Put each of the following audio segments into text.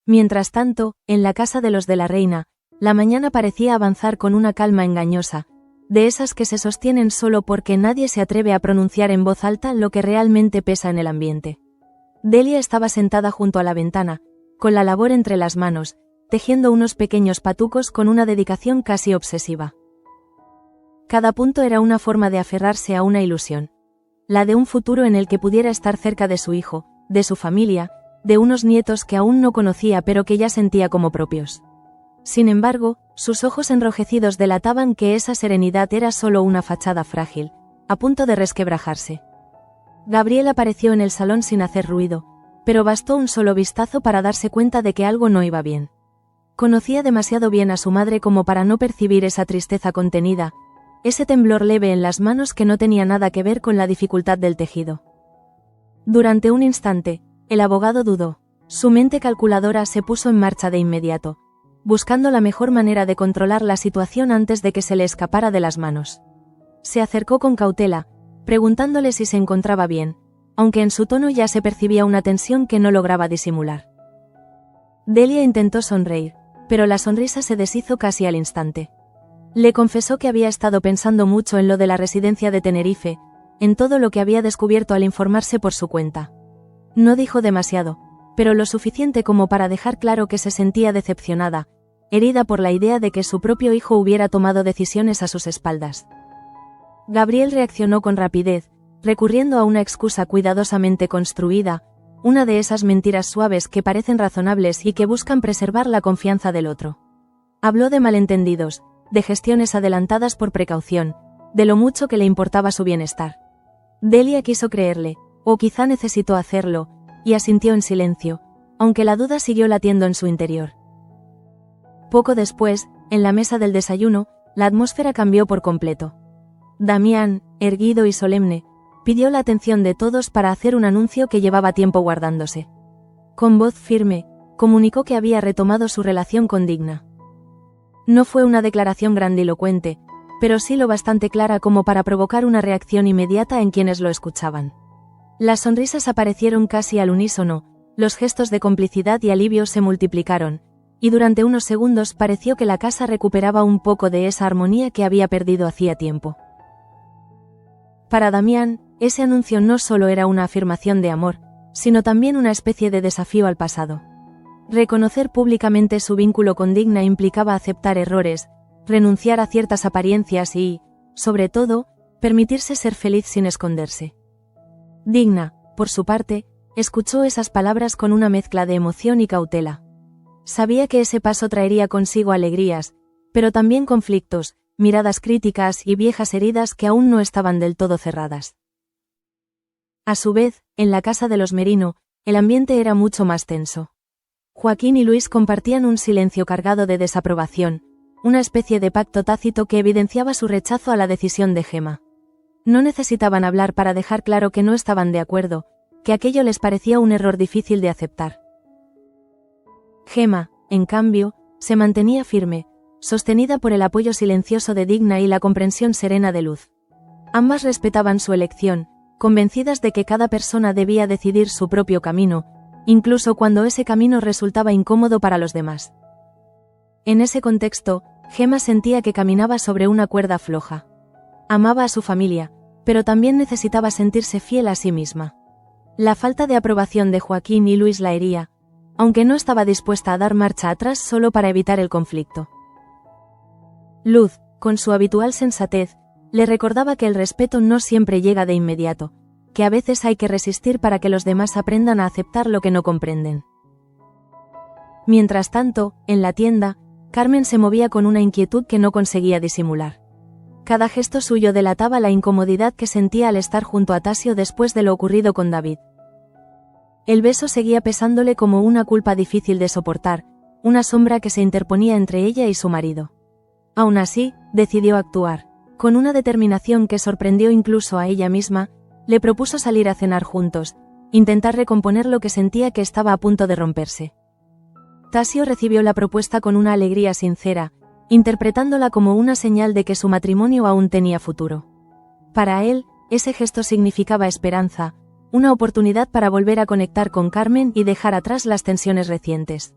Mientras tanto, en la casa de los de la reina, la mañana parecía avanzar con una calma engañosa, de esas que se sostienen solo porque nadie se atreve a pronunciar en voz alta lo que realmente pesa en el ambiente. Delia estaba sentada junto a la ventana, con la labor entre las manos, tejiendo unos pequeños patucos con una dedicación casi obsesiva. Cada punto era una forma de aferrarse a una ilusión. La de un futuro en el que pudiera estar cerca de su hijo, de su familia, de unos nietos que aún no conocía pero que ya sentía como propios. Sin embargo, sus ojos enrojecidos delataban que esa serenidad era solo una fachada frágil, a punto de resquebrajarse. Gabriel apareció en el salón sin hacer ruido, pero bastó un solo vistazo para darse cuenta de que algo no iba bien. Conocía demasiado bien a su madre como para no percibir esa tristeza contenida, ese temblor leve en las manos que no tenía nada que ver con la dificultad del tejido. Durante un instante, el abogado dudó. Su mente calculadora se puso en marcha de inmediato, buscando la mejor manera de controlar la situación antes de que se le escapara de las manos. Se acercó con cautela, preguntándole si se encontraba bien, aunque en su tono ya se percibía una tensión que no lograba disimular. Delia intentó sonreír, pero la sonrisa se deshizo casi al instante. Le confesó que había estado pensando mucho en lo de la residencia de Tenerife, en todo lo que había descubierto al informarse por su cuenta. No dijo demasiado, pero lo suficiente como para dejar claro que se sentía decepcionada, herida por la idea de que su propio hijo hubiera tomado decisiones a sus espaldas. Gabriel reaccionó con rapidez, recurriendo a una excusa cuidadosamente construida, una de esas mentiras suaves que parecen razonables y que buscan preservar la confianza del otro. Habló de malentendidos, de gestiones adelantadas por precaución, de lo mucho que le importaba su bienestar. Delia quiso creerle, o quizá necesitó hacerlo, y asintió en silencio, aunque la duda siguió latiendo en su interior. Poco después, en la mesa del desayuno, la atmósfera cambió por completo. Damián, erguido y solemne, pidió la atención de todos para hacer un anuncio que llevaba tiempo guardándose. Con voz firme, comunicó que había retomado su relación con Digna. No fue una declaración grandilocuente, pero sí lo bastante clara como para provocar una reacción inmediata en quienes lo escuchaban. Las sonrisas aparecieron casi al unísono, los gestos de complicidad y alivio se multiplicaron, y durante unos segundos pareció que la casa recuperaba un poco de esa armonía que había perdido hacía tiempo. Para Damián, ese anuncio no solo era una afirmación de amor, sino también una especie de desafío al pasado. Reconocer públicamente su vínculo con Digna implicaba aceptar errores, renunciar a ciertas apariencias y, sobre todo, permitirse ser feliz sin esconderse. Digna, por su parte, escuchó esas palabras con una mezcla de emoción y cautela. Sabía que ese paso traería consigo alegrías, pero también conflictos, miradas críticas y viejas heridas que aún no estaban del todo cerradas. A su vez, en la casa de los Merino, el ambiente era mucho más tenso. Joaquín y Luis compartían un silencio cargado de desaprobación, una especie de pacto tácito que evidenciaba su rechazo a la decisión de Gemma. No necesitaban hablar para dejar claro que no estaban de acuerdo, que aquello les parecía un error difícil de aceptar. Gemma, en cambio, se mantenía firme, sostenida por el apoyo silencioso de Digna y la comprensión serena de Luz. Ambas respetaban su elección, convencidas de que cada persona debía decidir su propio camino, incluso cuando ese camino resultaba incómodo para los demás. En ese contexto, Gemma sentía que caminaba sobre una cuerda floja. Amaba a su familia, pero también necesitaba sentirse fiel a sí misma. La falta de aprobación de Joaquín y Luis la hería, aunque no estaba dispuesta a dar marcha atrás solo para evitar el conflicto. Luz, con su habitual sensatez, le recordaba que el respeto no siempre llega de inmediato, que a veces hay que resistir para que los demás aprendan a aceptar lo que no comprenden. Mientras tanto, en la tienda, Carmen se movía con una inquietud que no conseguía disimular. Cada gesto suyo delataba la incomodidad que sentía al estar junto a Tasio después de lo ocurrido con David. El beso seguía pesándole como una culpa difícil de soportar, una sombra que se interponía entre ella y su marido. Aún así, decidió actuar. Con una determinación que sorprendió incluso a ella misma, le propuso salir a cenar juntos, intentar recomponer lo que sentía que estaba a punto de romperse. Tasio recibió la propuesta con una alegría sincera, interpretándola como una señal de que su matrimonio aún tenía futuro. Para él, ese gesto significaba esperanza, una oportunidad para volver a conectar con Carmen y dejar atrás las tensiones recientes.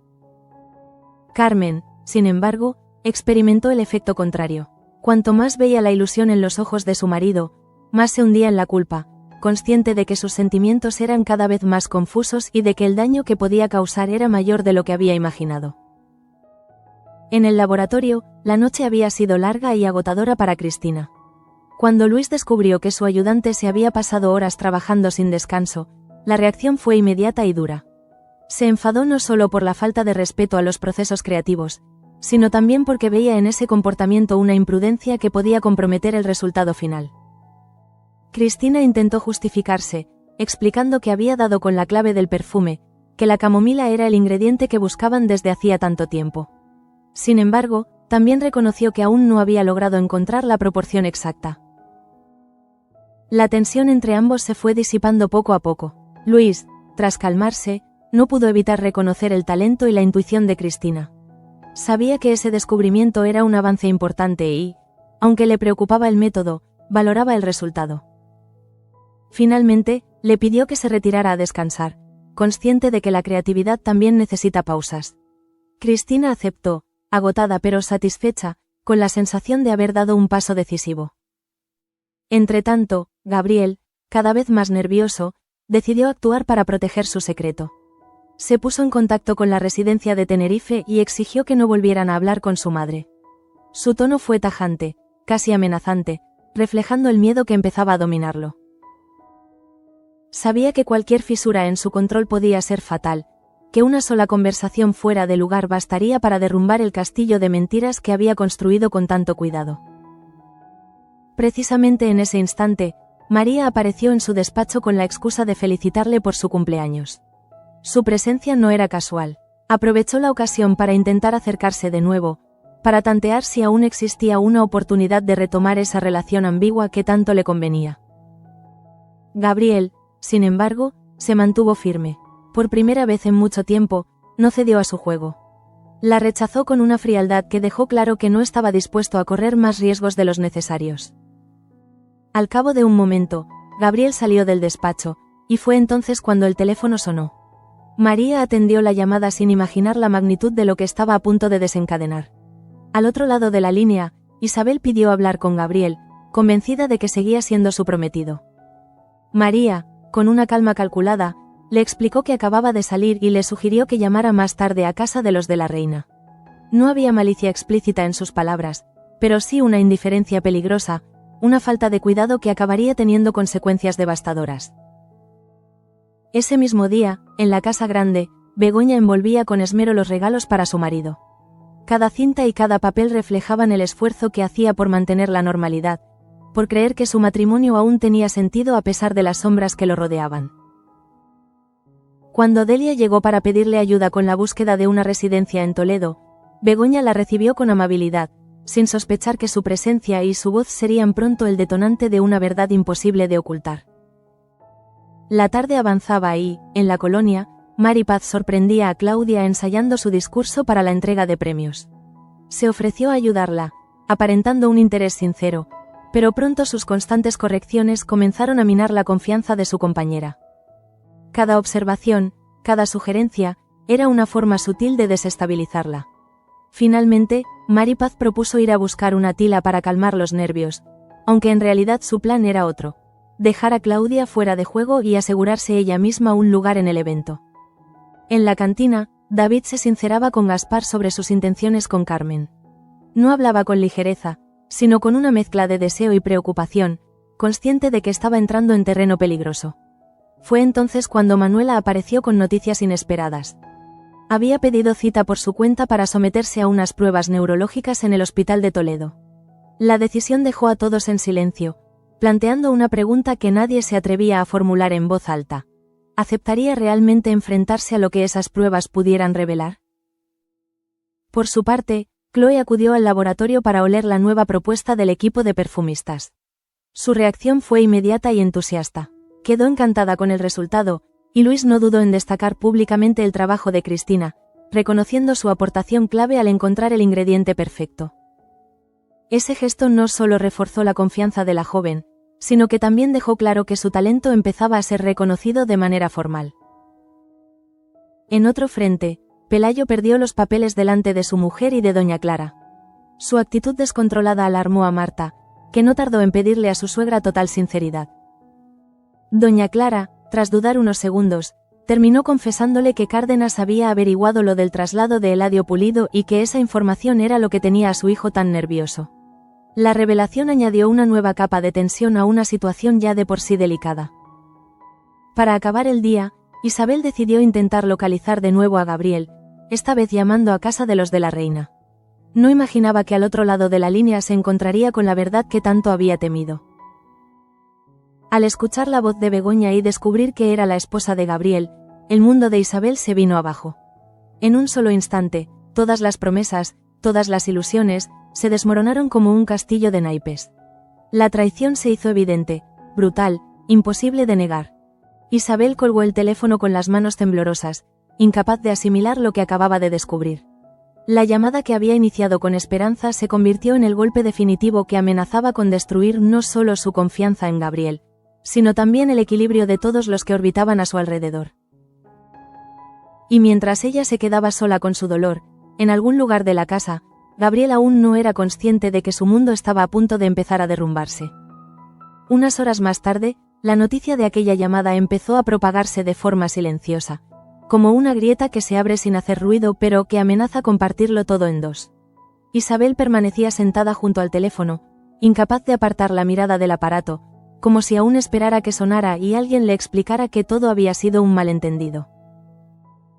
Carmen, sin embargo, experimentó el efecto contrario. Cuanto más veía la ilusión en los ojos de su marido, más se hundía en la culpa, consciente de que sus sentimientos eran cada vez más confusos y de que el daño que podía causar era mayor de lo que había imaginado. En el laboratorio, la noche había sido larga y agotadora para Cristina. Cuando Luis descubrió que su ayudante se había pasado horas trabajando sin descanso, la reacción fue inmediata y dura. Se enfadó no solo por la falta de respeto a los procesos creativos, sino también porque veía en ese comportamiento una imprudencia que podía comprometer el resultado final. Cristina intentó justificarse, explicando que había dado con la clave del perfume, que la camomila era el ingrediente que buscaban desde hacía tanto tiempo. Sin embargo, también reconoció que aún no había logrado encontrar la proporción exacta. La tensión entre ambos se fue disipando poco a poco. Luis, tras calmarse, no pudo evitar reconocer el talento y la intuición de Cristina. Sabía que ese descubrimiento era un avance importante y, aunque le preocupaba el método, valoraba el resultado. Finalmente, le pidió que se retirara a descansar, consciente de que la creatividad también necesita pausas. Cristina aceptó, agotada pero satisfecha, con la sensación de haber dado un paso decisivo. Entretanto, Gabriel, cada vez más nervioso, decidió actuar para proteger su secreto. Se puso en contacto con la residencia de Tenerife y exigió que no volvieran a hablar con su madre. Su tono fue tajante, casi amenazante, reflejando el miedo que empezaba a dominarlo. Sabía que cualquier fisura en su control podía ser fatal, que una sola conversación fuera de lugar bastaría para derrumbar el castillo de mentiras que había construido con tanto cuidado. Precisamente en ese instante, María apareció en su despacho con la excusa de felicitarle por su cumpleaños. Su presencia no era casual. Aprovechó la ocasión para intentar acercarse de nuevo, para tantear si aún existía una oportunidad de retomar esa relación ambigua que tanto le convenía. Gabriel, sin embargo, se mantuvo firme. Por primera vez en mucho tiempo, no cedió a su juego. La rechazó con una frialdad que dejó claro que no estaba dispuesto a correr más riesgos de los necesarios. Al cabo de un momento, Gabriel salió del despacho, y fue entonces cuando el teléfono sonó. María atendió la llamada sin imaginar la magnitud de lo que estaba a punto de desencadenar. Al otro lado de la línea, Isabel pidió hablar con Gabriel, convencida de que seguía siendo su prometido. María, con una calma calculada, le explicó que acababa de salir y le sugirió que llamara más tarde a casa de los de la reina. No había malicia explícita en sus palabras, pero sí una indiferencia peligrosa, una falta de cuidado que acabaría teniendo consecuencias devastadoras. Ese mismo día, en la casa grande, Begoña envolvía con esmero los regalos para su marido. Cada cinta y cada papel reflejaban el esfuerzo que hacía por mantener la normalidad, por creer que su matrimonio aún tenía sentido a pesar de las sombras que lo rodeaban. Cuando Delia llegó para pedirle ayuda con la búsqueda de una residencia en Toledo, Begoña la recibió con amabilidad, sin sospechar que su presencia y su voz serían pronto el detonante de una verdad imposible de ocultar. La tarde avanzaba y, en la colonia, Mari Paz sorprendía a Claudia ensayando su discurso para la entrega de premios. Se ofreció a ayudarla, aparentando un interés sincero, pero pronto sus constantes correcciones comenzaron a minar la confianza de su compañera. Cada observación, cada sugerencia, era una forma sutil de desestabilizarla. Finalmente, Mari Paz propuso ir a buscar una tila para calmar los nervios, aunque en realidad su plan era otro: dejar a Claudia fuera de juego y asegurarse ella misma un lugar en el evento. En la cantina, David se sinceraba con Gaspar sobre sus intenciones con Carmen. No hablaba con ligereza, sino con una mezcla de deseo y preocupación, consciente de que estaba entrando en terreno peligroso. Fue entonces cuando Manuela apareció con noticias inesperadas. Había pedido cita por su cuenta para someterse a unas pruebas neurológicas en el hospital de Toledo. La decisión dejó a todos en silencio, planteando una pregunta que nadie se atrevía a formular en voz alta. ¿Aceptaría realmente enfrentarse a lo que esas pruebas pudieran revelar? Por su parte, Chloe acudió al laboratorio para oler la nueva propuesta del equipo de perfumistas. Su reacción fue inmediata y entusiasta. Quedó encantada con el resultado, y Luis no dudó en destacar públicamente el trabajo de Cristina, reconociendo su aportación clave al encontrar el ingrediente perfecto. Ese gesto no solo reforzó la confianza de la joven, sino que también dejó claro que su talento empezaba a ser reconocido de manera formal. En otro frente, Pelayo perdió los papeles delante de su mujer y de doña Clara. Su actitud descontrolada alarmó a Marta, que no tardó en pedirle a su suegra total sinceridad. Doña Clara, tras dudar unos segundos, terminó confesándole que Cárdenas había averiguado lo del traslado de Eladio Pulido y que esa información era lo que tenía a su hijo tan nervioso. La revelación añadió una nueva capa de tensión a una situación ya de por sí delicada. Para acabar el día, Isabel decidió intentar localizar de nuevo a Gabriel, esta vez llamando a casa de los de la Reina. No imaginaba que al otro lado de la línea se encontraría con la verdad que tanto había temido. Al escuchar la voz de Begoña y descubrir que era la esposa de Gabriel, el mundo de Isabel se vino abajo. En un solo instante, todas las promesas, todas las ilusiones, se desmoronaron como un castillo de naipes. La traición se hizo evidente, brutal, imposible de negar. Isabel colgó el teléfono con las manos temblorosas, incapaz de asimilar lo que acababa de descubrir. La llamada que había iniciado con esperanza se convirtió en el golpe definitivo que amenazaba con destruir no solo su confianza en Gabriel, sino también el equilibrio de todos los que orbitaban a su alrededor. Y mientras ella se quedaba sola con su dolor, en algún lugar de la casa, Gabriel aún no era consciente de que su mundo estaba a punto de empezar a derrumbarse. Unas horas más tarde, la noticia de aquella llamada empezó a propagarse de forma silenciosa, como una grieta que se abre sin hacer ruido pero que amenaza con partirlo todo en dos. Isabel permanecía sentada junto al teléfono, incapaz de apartar la mirada del aparato, como si aún esperara que sonara y alguien le explicara que todo había sido un malentendido.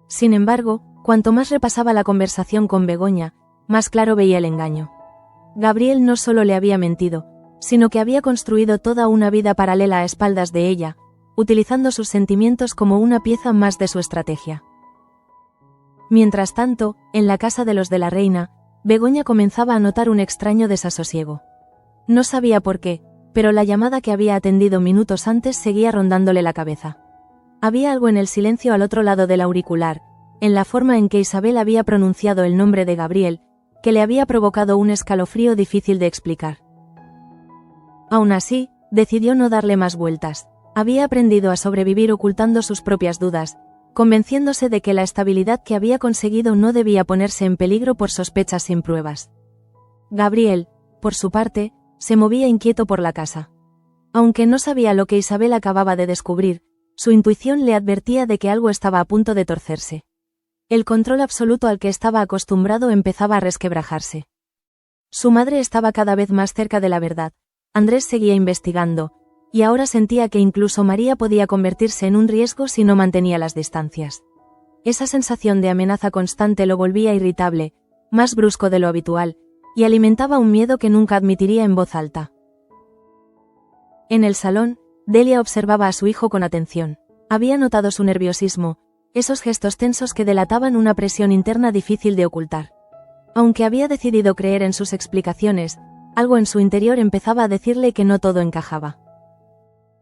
Sin embargo, cuanto más repasaba la conversación con Begoña, más claro veía el engaño. Gabriel no solo le había mentido, sino que había construido toda una vida paralela a espaldas de ella, utilizando sus sentimientos como una pieza más de su estrategia. Mientras tanto, en la casa de los de la Reina, Begoña comenzaba a notar un extraño desasosiego. No sabía por qué, pero la llamada que había atendido minutos antes seguía rondándole la cabeza. Había algo en el silencio al otro lado del auricular, en la forma en que Isabel había pronunciado el nombre de Gabriel, que le había provocado un escalofrío difícil de explicar. Aún así, decidió no darle más vueltas. Había aprendido a sobrevivir ocultando sus propias dudas, convenciéndose de que la estabilidad que había conseguido no debía ponerse en peligro por sospechas sin pruebas. Gabriel, por su parte, se movía inquieto por la casa. Aunque no sabía lo que Isabel acababa de descubrir, su intuición le advertía de que algo estaba a punto de torcerse. El control absoluto al que estaba acostumbrado empezaba a resquebrajarse. Su madre estaba cada vez más cerca de la verdad, Andrés seguía investigando, y ahora sentía que incluso María podía convertirse en un riesgo si no mantenía las distancias. Esa sensación de amenaza constante lo volvía irritable, más brusco de lo habitual, y alimentaba un miedo que nunca admitiría en voz alta. En el salón, Delia observaba a su hijo con atención. Había notado su nerviosismo, esos gestos tensos que delataban una presión interna difícil de ocultar. Aunque había decidido creer en sus explicaciones, algo en su interior empezaba a decirle que no todo encajaba.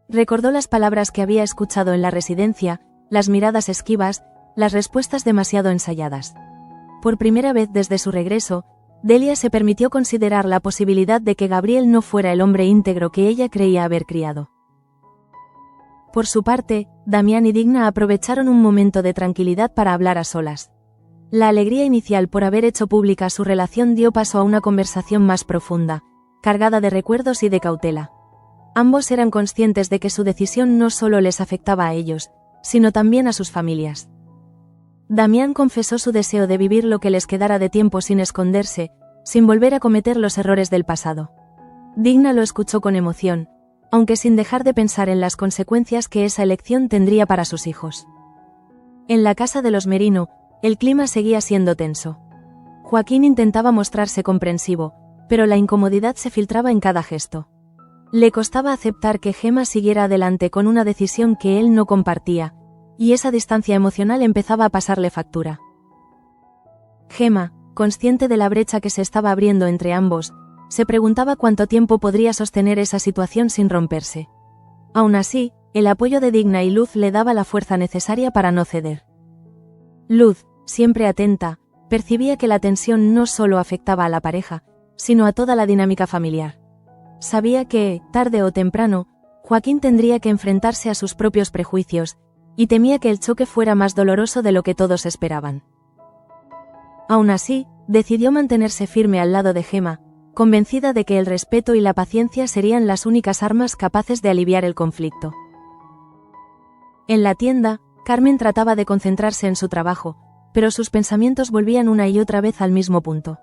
Recordó las palabras que había escuchado en la residencia, las miradas esquivas, las respuestas demasiado ensayadas. Por primera vez desde su regreso, Delia se permitió considerar la posibilidad de que Gabriel no fuera el hombre íntegro que ella creía haber criado. Por su parte, Damián y Digna aprovecharon un momento de tranquilidad para hablar a solas. La alegría inicial por haber hecho pública su relación dio paso a una conversación más profunda, cargada de recuerdos y de cautela. Ambos eran conscientes de que su decisión no solo les afectaba a ellos, sino también a sus familias. Damián confesó su deseo de vivir lo que les quedara de tiempo sin esconderse, sin volver a cometer los errores del pasado. Digna lo escuchó con emoción, aunque sin dejar de pensar en las consecuencias que esa elección tendría para sus hijos. En la casa de los Merino, el clima seguía siendo tenso. Joaquín intentaba mostrarse comprensivo, pero la incomodidad se filtraba en cada gesto. Le costaba aceptar que Gemma siguiera adelante con una decisión que él no compartía, y esa distancia emocional empezaba a pasarle factura. Gemma, consciente de la brecha que se estaba abriendo entre ambos, se preguntaba cuánto tiempo podría sostener esa situación sin romperse. Aún así, el apoyo de Digna y Luz le daba la fuerza necesaria para no ceder. Luz, siempre atenta, percibía que la tensión no solo afectaba a la pareja, sino a toda la dinámica familiar. Sabía que, tarde o temprano, Joaquín tendría que enfrentarse a sus propios prejuicios, y temía que el choque fuera más doloroso de lo que todos esperaban. Aún así, decidió mantenerse firme al lado de Gemma, convencida de que el respeto y la paciencia serían las únicas armas capaces de aliviar el conflicto. En la tienda, Carmen trataba de concentrarse en su trabajo, pero sus pensamientos volvían una y otra vez al mismo punto.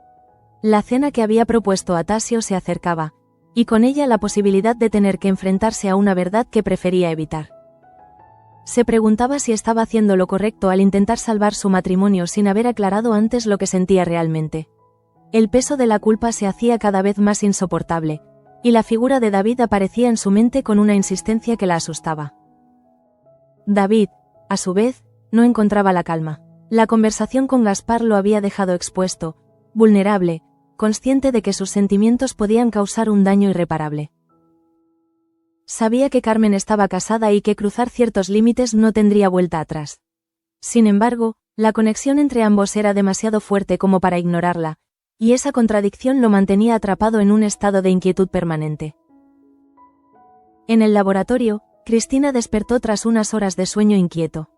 La cena que había propuesto Atasio se acercaba, y con ella la posibilidad de tener que enfrentarse a una verdad que prefería evitar. Se preguntaba si estaba haciendo lo correcto al intentar salvar su matrimonio sin haber aclarado antes lo que sentía realmente. El peso de la culpa se hacía cada vez más insoportable, y la figura de David aparecía en su mente con una insistencia que la asustaba. David, a su vez, no encontraba la calma. La conversación con Gaspar lo había dejado expuesto, vulnerable, consciente de que sus sentimientos podían causar un daño irreparable. Sabía que Carmen estaba casada y que cruzar ciertos límites no tendría vuelta atrás. Sin embargo, la conexión entre ambos era demasiado fuerte como para ignorarla, y esa contradicción lo mantenía atrapado en un estado de inquietud permanente. En el laboratorio, Cristina despertó tras unas horas de sueño inquieto.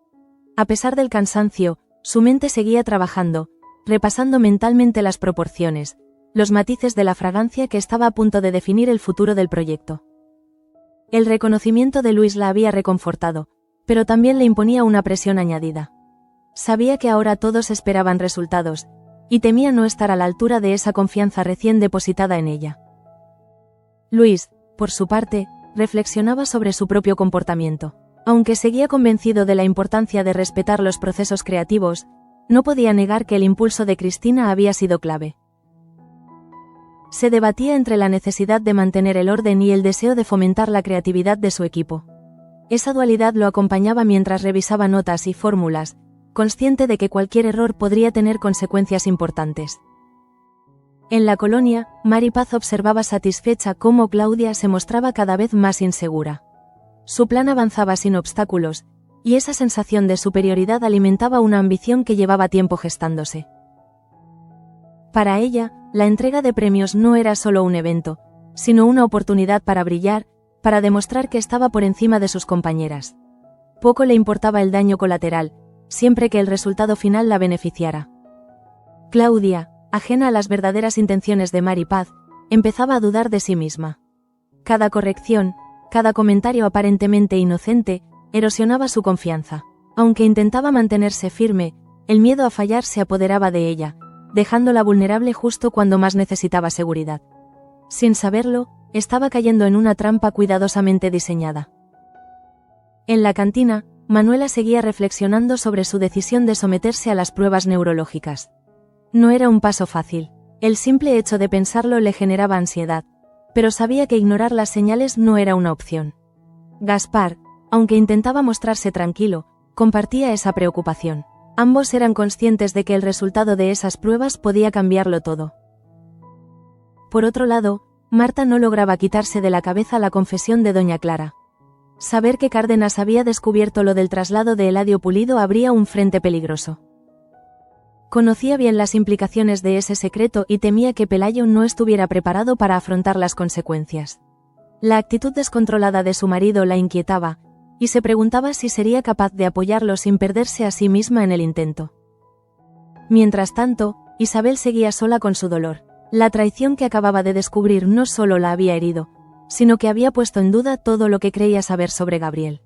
A pesar del cansancio, su mente seguía trabajando, repasando mentalmente las proporciones, los matices de la fragancia que estaba a punto de definir el futuro del proyecto. El reconocimiento de Luis la había reconfortado, pero también le imponía una presión añadida. Sabía que ahora todos esperaban resultados, y temía no estar a la altura de esa confianza recién depositada en ella. Luis, por su parte, reflexionaba sobre su propio comportamiento. Aunque seguía convencido de la importancia de respetar los procesos creativos, no podía negar que el impulso de Cristina había sido clave. Se debatía entre la necesidad de mantener el orden y el deseo de fomentar la creatividad de su equipo. Esa dualidad lo acompañaba mientras revisaba notas y fórmulas, consciente de que cualquier error podría tener consecuencias importantes. En la colonia, Mari Paz observaba satisfecha cómo Claudia se mostraba cada vez más insegura. Su plan avanzaba sin obstáculos, y esa sensación de superioridad alimentaba una ambición que llevaba tiempo gestándose. Para ella, la entrega de premios no era solo un evento, sino una oportunidad para brillar, para demostrar que estaba por encima de sus compañeras. Poco le importaba el daño colateral, siempre que el resultado final la beneficiara. Claudia, ajena a las verdaderas intenciones de Mari Paz, empezaba a dudar de sí misma. Cada corrección, cada comentario aparentemente inocente, erosionaba su confianza. Aunque intentaba mantenerse firme, el miedo a fallar se apoderaba de ella, dejándola vulnerable justo cuando más necesitaba seguridad. Sin saberlo, estaba cayendo en una trampa cuidadosamente diseñada. En la cantina, Manuela seguía reflexionando sobre su decisión de someterse a las pruebas neurológicas. No era un paso fácil. El simple hecho de pensarlo le generaba ansiedad, pero sabía que ignorar las señales no era una opción. Gaspar, aunque intentaba mostrarse tranquilo, compartía esa preocupación. Ambos eran conscientes de que el resultado de esas pruebas podía cambiarlo todo. Por otro lado, Marta no lograba quitarse de la cabeza la confesión de doña Clara. Saber que Cárdenas había descubierto lo del traslado de Eladio Pulido abría un frente peligroso. Conocía bien las implicaciones de ese secreto y temía que Pelayo no estuviera preparado para afrontar las consecuencias. La actitud descontrolada de su marido la inquietaba, y se preguntaba si sería capaz de apoyarlo sin perderse a sí misma en el intento. Mientras tanto, Isabel seguía sola con su dolor. La traición que acababa de descubrir no solo la había herido, sino que había puesto en duda todo lo que creía saber sobre Gabriel.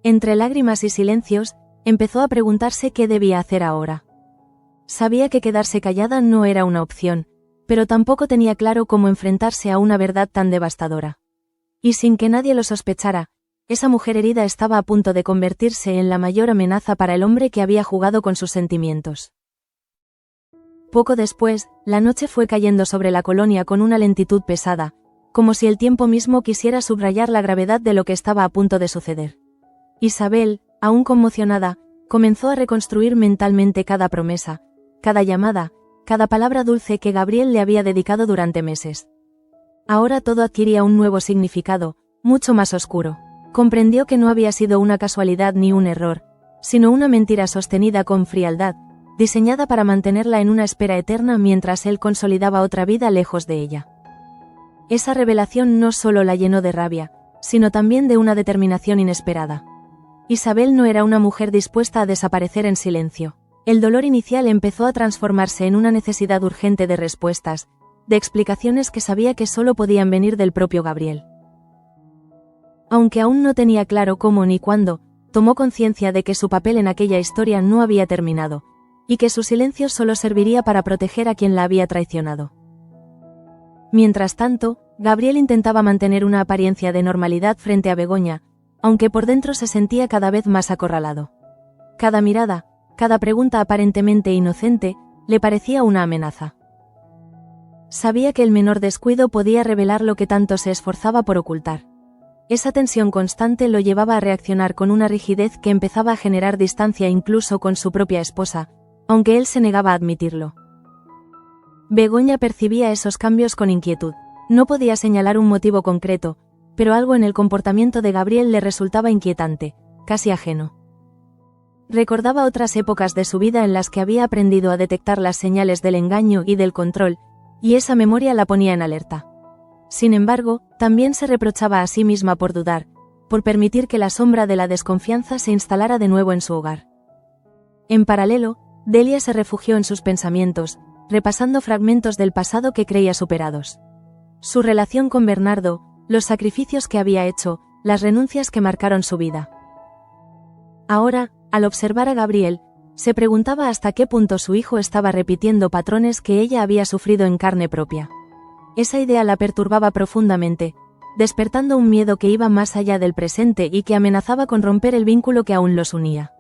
Entre lágrimas y silencios, empezó a preguntarse qué debía hacer ahora. Sabía que quedarse callada no era una opción, pero tampoco tenía claro cómo enfrentarse a una verdad tan devastadora. Y sin que nadie lo sospechara, esa mujer herida estaba a punto de convertirse en la mayor amenaza para el hombre que había jugado con sus sentimientos. Poco después, la noche fue cayendo sobre la colonia con una lentitud pesada, como si el tiempo mismo quisiera subrayar la gravedad de lo que estaba a punto de suceder. Isabel, aún conmocionada, comenzó a reconstruir mentalmente cada promesa, cada llamada, cada palabra dulce que Gabriel le había dedicado durante meses. Ahora todo adquiría un nuevo significado, mucho más oscuro. Comprendió que no había sido una casualidad ni un error, sino una mentira sostenida con frialdad, diseñada para mantenerla en una espera eterna mientras él consolidaba otra vida lejos de ella. Esa revelación no solo la llenó de rabia, sino también de una determinación inesperada. Isabel no era una mujer dispuesta a desaparecer en silencio. El dolor inicial empezó a transformarse en una necesidad urgente de respuestas, de explicaciones que sabía que solo podían venir del propio Gabriel. Aunque aún no tenía claro cómo ni cuándo, tomó conciencia de que su papel en aquella historia no había terminado, y que su silencio solo serviría para proteger a quien la había traicionado. Mientras tanto, Gabriel intentaba mantener una apariencia de normalidad frente a Begoña, aunque por dentro se sentía cada vez más acorralado. Cada mirada, cada pregunta aparentemente inocente, le parecía una amenaza. Sabía que el menor descuido podía revelar lo que tanto se esforzaba por ocultar. Esa tensión constante lo llevaba a reaccionar con una rigidez que empezaba a generar distancia incluso con su propia esposa, aunque él se negaba a admitirlo. Begoña percibía esos cambios con inquietud. No podía señalar un motivo concreto, pero algo en el comportamiento de Gabriel le resultaba inquietante, casi ajeno. Recordaba otras épocas de su vida en las que había aprendido a detectar las señales del engaño y del control, y esa memoria la ponía en alerta. Sin embargo, también se reprochaba a sí misma por dudar, por permitir que la sombra de la desconfianza se instalara de nuevo en su hogar. En paralelo, Delia se refugió en sus pensamientos, repasando fragmentos del pasado que creía superados. Su relación con Bernardo, los sacrificios que había hecho, las renuncias que marcaron su vida. Ahora, al observar a Gabriel, se preguntaba hasta qué punto su hijo estaba repitiendo patrones que ella había sufrido en carne propia. Esa idea la perturbaba profundamente, despertando un miedo que iba más allá del presente y que amenazaba con romper el vínculo que aún los unía.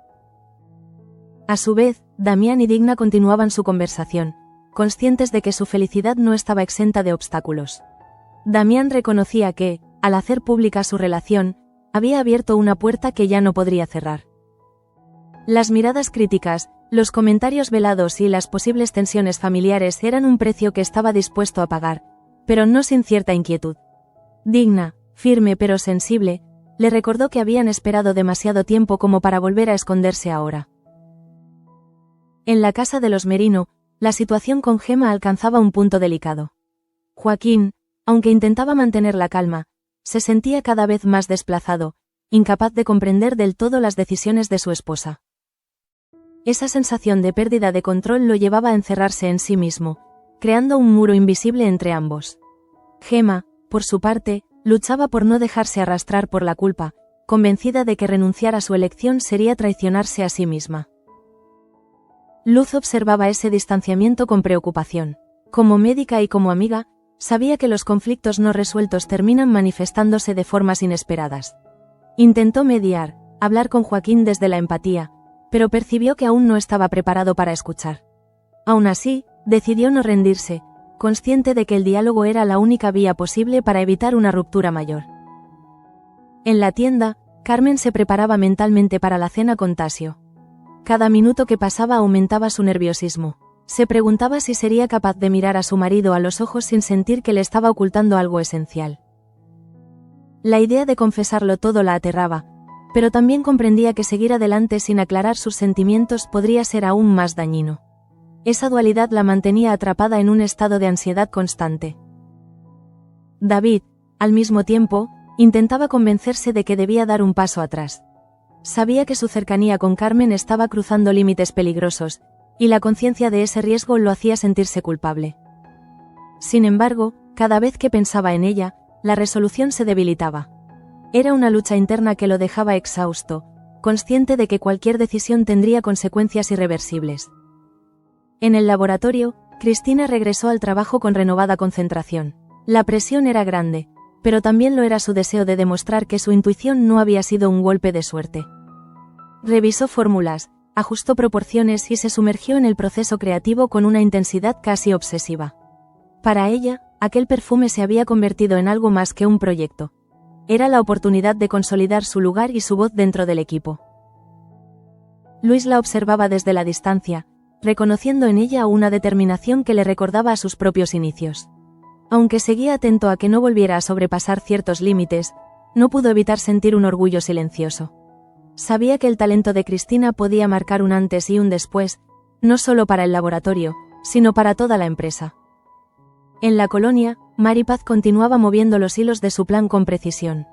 A su vez, Damián y Digna continuaban su conversación, conscientes de que su felicidad no estaba exenta de obstáculos. Damián reconocía que, al hacer pública su relación, había abierto una puerta que ya no podría cerrar. Las miradas críticas, los comentarios velados y las posibles tensiones familiares eran un precio que estaba dispuesto a pagar, pero no sin cierta inquietud. Digna, firme pero sensible, le recordó que habían esperado demasiado tiempo como para volver a esconderse ahora. En la casa de los Merino, la situación con Gemma alcanzaba un punto delicado. Joaquín, aunque intentaba mantener la calma, se sentía cada vez más desplazado, incapaz de comprender del todo las decisiones de su esposa. Esa sensación de pérdida de control lo llevaba a encerrarse en sí mismo, creando un muro invisible entre ambos. Gemma, por su parte, luchaba por no dejarse arrastrar por la culpa, convencida de que renunciar a su elección sería traicionarse a sí misma. Luz observaba ese distanciamiento con preocupación. Como médica y como amiga, sabía que los conflictos no resueltos terminan manifestándose de formas inesperadas. Intentó mediar, hablar con Joaquín desde la empatía, pero percibió que aún no estaba preparado para escuchar. Aún así, decidió no rendirse, consciente de que el diálogo era la única vía posible para evitar una ruptura mayor. En la tienda, Carmen se preparaba mentalmente para la cena con Tasio. Cada minuto que pasaba aumentaba su nerviosismo. Se preguntaba si sería capaz de mirar a su marido a los ojos sin sentir que le estaba ocultando algo esencial. La idea de confesarlo todo la aterraba, pero también comprendía que seguir adelante sin aclarar sus sentimientos podría ser aún más dañino. Esa dualidad la mantenía atrapada en un estado de ansiedad constante. David, al mismo tiempo, intentaba convencerse de que debía dar un paso atrás. Sabía que su cercanía con Carmen estaba cruzando límites peligrosos, y la conciencia de ese riesgo lo hacía sentirse culpable. Sin embargo, cada vez que pensaba en ella, la resolución se debilitaba. Era una lucha interna que lo dejaba exhausto, consciente de que cualquier decisión tendría consecuencias irreversibles. En el laboratorio, Cristina regresó al trabajo con renovada concentración. La presión era grande, pero también lo era su deseo de demostrar que su intuición no había sido un golpe de suerte. Revisó fórmulas, ajustó proporciones y se sumergió en el proceso creativo con una intensidad casi obsesiva. Para ella, aquel perfume se había convertido en algo más que un proyecto. Era la oportunidad de consolidar su lugar y su voz dentro del equipo. Luis la observaba desde la distancia, reconociendo en ella una determinación que le recordaba a sus propios inicios. Aunque seguía atento a que no volviera a sobrepasar ciertos límites, no pudo evitar sentir un orgullo silencioso. Sabía que el talento de Cristina podía marcar un antes y un después, no solo para el laboratorio, sino para toda la empresa. En la colonia, Maripaz continuaba moviendo los hilos de su plan con precisión.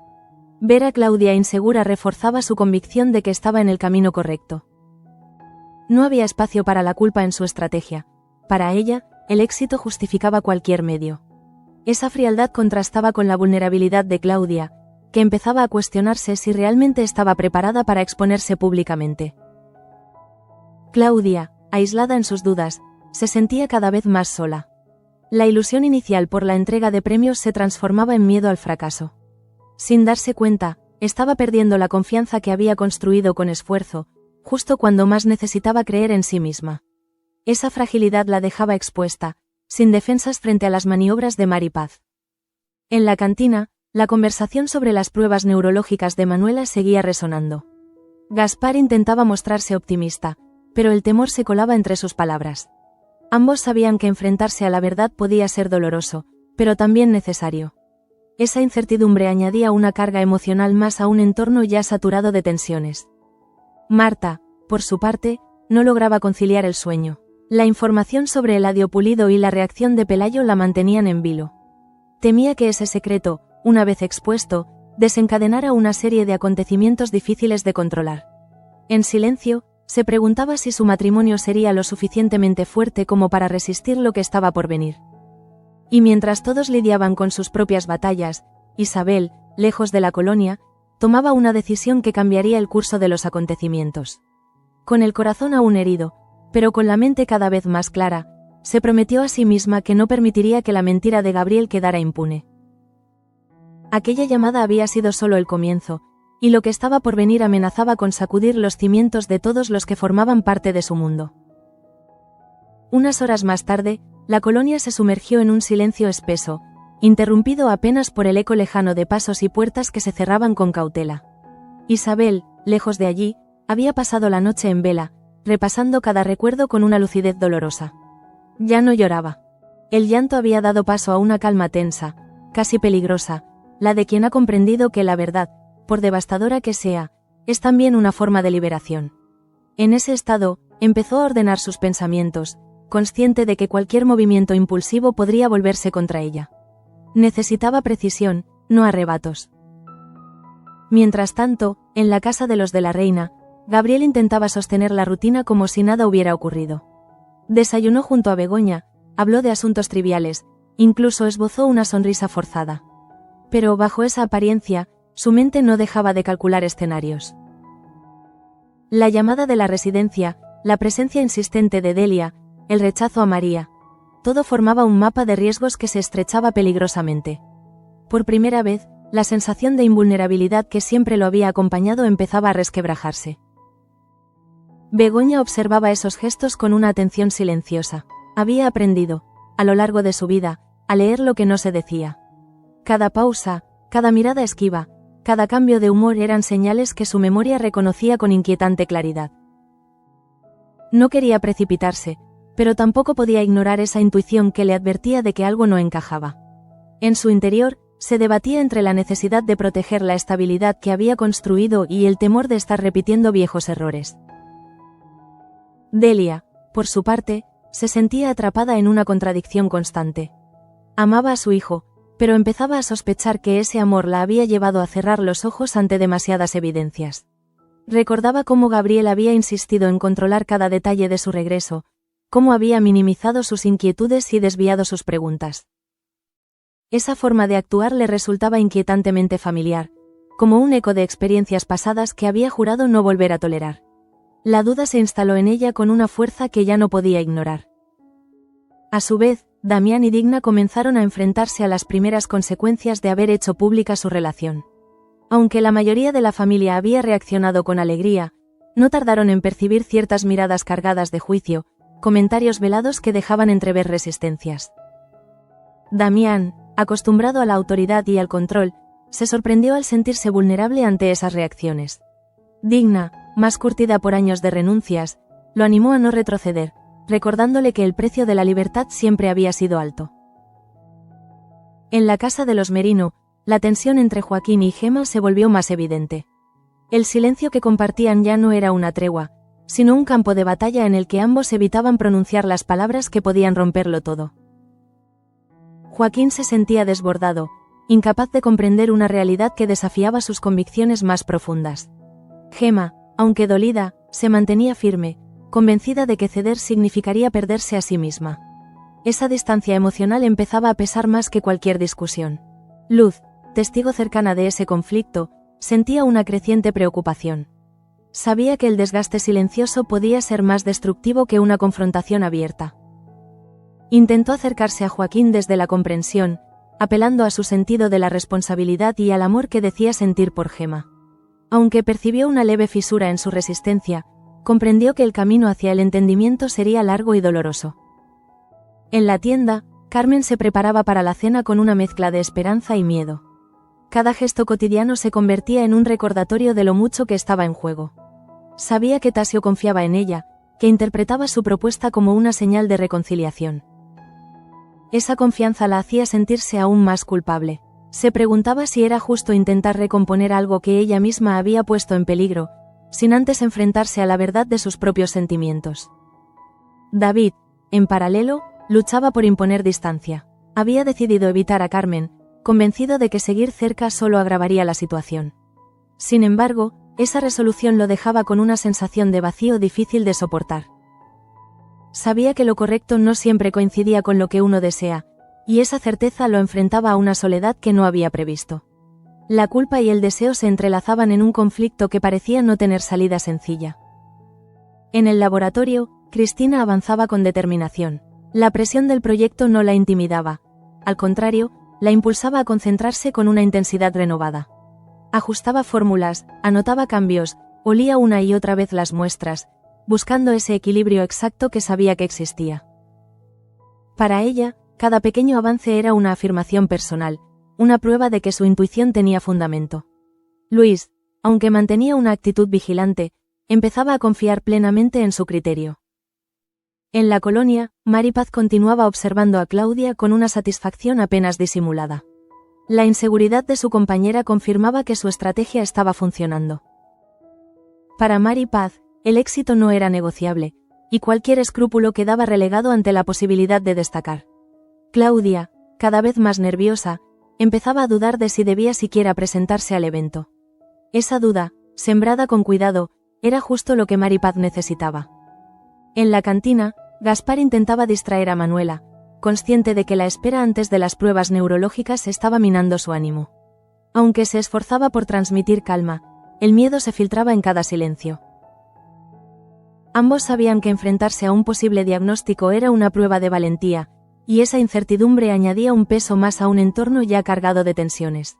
Ver a Claudia insegura reforzaba su convicción de que estaba en el camino correcto. No había espacio para la culpa en su estrategia. Para ella, el éxito justificaba cualquier medio. Esa frialdad contrastaba con la vulnerabilidad de Claudia, que empezaba a cuestionarse si realmente estaba preparada para exponerse públicamente. Claudia, aislada en sus dudas, se sentía cada vez más sola. La ilusión inicial por la entrega de premios se transformaba en miedo al fracaso. Sin darse cuenta, estaba perdiendo la confianza que había construido con esfuerzo, justo cuando más necesitaba creer en sí misma. Esa fragilidad la dejaba expuesta, sin defensas frente a las maniobras de Maripaz. En la cantina, la conversación sobre las pruebas neurológicas de Manuela seguía resonando. Gaspar intentaba mostrarse optimista, pero el temor se colaba entre sus palabras. Ambos sabían que enfrentarse a la verdad podía ser doloroso, pero también necesario. Esa incertidumbre añadía una carga emocional más a un entorno ya saturado de tensiones. Marta, por su parte, no lograba conciliar el sueño. La información sobre Eladio Pulido y la reacción de Pelayo la mantenían en vilo. Temía que ese secreto, una vez expuesto, desencadenara una serie de acontecimientos difíciles de controlar. En silencio, se preguntaba si su matrimonio sería lo suficientemente fuerte como para resistir lo que estaba por venir. Y mientras todos lidiaban con sus propias batallas, Isabel, lejos de la colonia, tomaba una decisión que cambiaría el curso de los acontecimientos. Con el corazón aún herido, pero con la mente cada vez más clara, se prometió a sí misma que no permitiría que la mentira de Gabriel quedara impune. Aquella llamada había sido solo el comienzo, y lo que estaba por venir amenazaba con sacudir los cimientos de todos los que formaban parte de su mundo. Unas horas más tarde, la colonia se sumergió en un silencio espeso, interrumpido apenas por el eco lejano de pasos y puertas que se cerraban con cautela. Isabel, lejos de allí, había pasado la noche en vela, repasando cada recuerdo con una lucidez dolorosa. Ya no lloraba. El llanto había dado paso a una calma tensa, casi peligrosa, la de quien ha comprendido que la verdad, por devastadora que sea, es también una forma de liberación. En ese estado, empezó a ordenar sus pensamientos, consciente de que cualquier movimiento impulsivo podría volverse contra ella. Necesitaba precisión, no arrebatos. Mientras tanto, en la casa de los de la reina, Gabriel intentaba sostener la rutina como si nada hubiera ocurrido. Desayunó junto a Begoña, habló de asuntos triviales, incluso esbozó una sonrisa forzada. Pero bajo esa apariencia, su mente no dejaba de calcular escenarios. La llamada de la residencia, la presencia insistente de Delia, el rechazo a María, todo formaba un mapa de riesgos que se estrechaba peligrosamente. Por primera vez, la sensación de invulnerabilidad que siempre lo había acompañado empezaba a resquebrajarse. Begoña observaba esos gestos con una atención silenciosa. Había aprendido, a lo largo de su vida, a leer lo que no se decía. Cada pausa, cada mirada esquiva, cada cambio de humor eran señales que su memoria reconocía con inquietante claridad. No quería precipitarse, pero tampoco podía ignorar esa intuición que le advertía de que algo no encajaba. En su interior, se debatía entre la necesidad de proteger la estabilidad que había construido y el temor de estar repitiendo viejos errores. Delia, por su parte, se sentía atrapada en una contradicción constante. Amaba a su hijo, pero empezaba a sospechar que ese amor la había llevado a cerrar los ojos ante demasiadas evidencias. Recordaba cómo Gabriel había insistido en controlar cada detalle de su regreso, cómo había minimizado sus inquietudes y desviado sus preguntas. Esa forma de actuar le resultaba inquietantemente familiar, como un eco de experiencias pasadas que había jurado no volver a tolerar. La duda se instaló en ella con una fuerza que ya no podía ignorar. A su vez, Damián y Digna comenzaron a enfrentarse a las primeras consecuencias de haber hecho pública su relación. Aunque la mayoría de la familia había reaccionado con alegría, no tardaron en percibir ciertas miradas cargadas de juicio, comentarios velados que dejaban entrever resistencias. Damián, acostumbrado a la autoridad y al control, se sorprendió al sentirse vulnerable ante esas reacciones. Digna, más curtida por años de renuncias, lo animó a no retroceder, recordándole que el precio de la libertad siempre había sido alto. En la casa de los Merino, la tensión entre Joaquín y Gemma se volvió más evidente. El silencio que compartían ya no era una tregua, sino un campo de batalla en el que ambos evitaban pronunciar las palabras que podían romperlo todo. Joaquín se sentía desbordado, incapaz de comprender una realidad que desafiaba sus convicciones más profundas. Gemma, aunque dolida, se mantenía firme, convencida de que ceder significaría perderse a sí misma. Esa distancia emocional empezaba a pesar más que cualquier discusión. Luz, testigo cercana de ese conflicto, sentía una creciente preocupación. Sabía que el desgaste silencioso podía ser más destructivo que una confrontación abierta. Intentó acercarse a Joaquín desde la comprensión, apelando a su sentido de la responsabilidad y al amor que decía sentir por Gemma. Aunque percibió una leve fisura en su resistencia, comprendió que el camino hacia el entendimiento sería largo y doloroso. En la tienda, Carmen se preparaba para la cena con una mezcla de esperanza y miedo. Cada gesto cotidiano se convertía en un recordatorio de lo mucho que estaba en juego. Sabía que Tasio confiaba en ella, que interpretaba su propuesta como una señal de reconciliación. Esa confianza la hacía sentirse aún más culpable. Se preguntaba si era justo intentar recomponer algo que ella misma había puesto en peligro, sin antes enfrentarse a la verdad de sus propios sentimientos. David, en paralelo, luchaba por imponer distancia. Había decidido evitar a Carmen, convencido de que seguir cerca solo agravaría la situación. Sin embargo, esa resolución lo dejaba con una sensación de vacío difícil de soportar. Sabía que lo correcto no siempre coincidía con lo que uno desea, y esa certeza lo enfrentaba a una soledad que no había previsto. La culpa y el deseo se entrelazaban en un conflicto que parecía no tener salida sencilla. En el laboratorio, Cristina avanzaba con determinación. La presión del proyecto no la intimidaba. Al contrario, la impulsaba a concentrarse con una intensidad renovada. Ajustaba fórmulas, anotaba cambios, olía una y otra vez las muestras, buscando ese equilibrio exacto que sabía que existía. Para ella, cada pequeño avance era una afirmación personal, una prueba de que su intuición tenía fundamento. Luis, aunque mantenía una actitud vigilante, empezaba a confiar plenamente en su criterio. En la colonia, Maripaz continuaba observando a Claudia con una satisfacción apenas disimulada. La inseguridad de su compañera confirmaba que su estrategia estaba funcionando. Para Maripaz, el éxito no era negociable, y cualquier escrúpulo quedaba relegado ante la posibilidad de destacar. Claudia, cada vez más nerviosa, empezaba a dudar de si debía siquiera presentarse al evento. Esa duda, sembrada con cuidado, era justo lo que Maripaz necesitaba. En la cantina, Gaspar intentaba distraer a Manuela, consciente de que la espera antes de las pruebas neurológicas estaba minando su ánimo. Aunque se esforzaba por transmitir calma, el miedo se filtraba en cada silencio. Ambos sabían que enfrentarse a un posible diagnóstico era una prueba de valentía, y esa incertidumbre añadía un peso más a un entorno ya cargado de tensiones.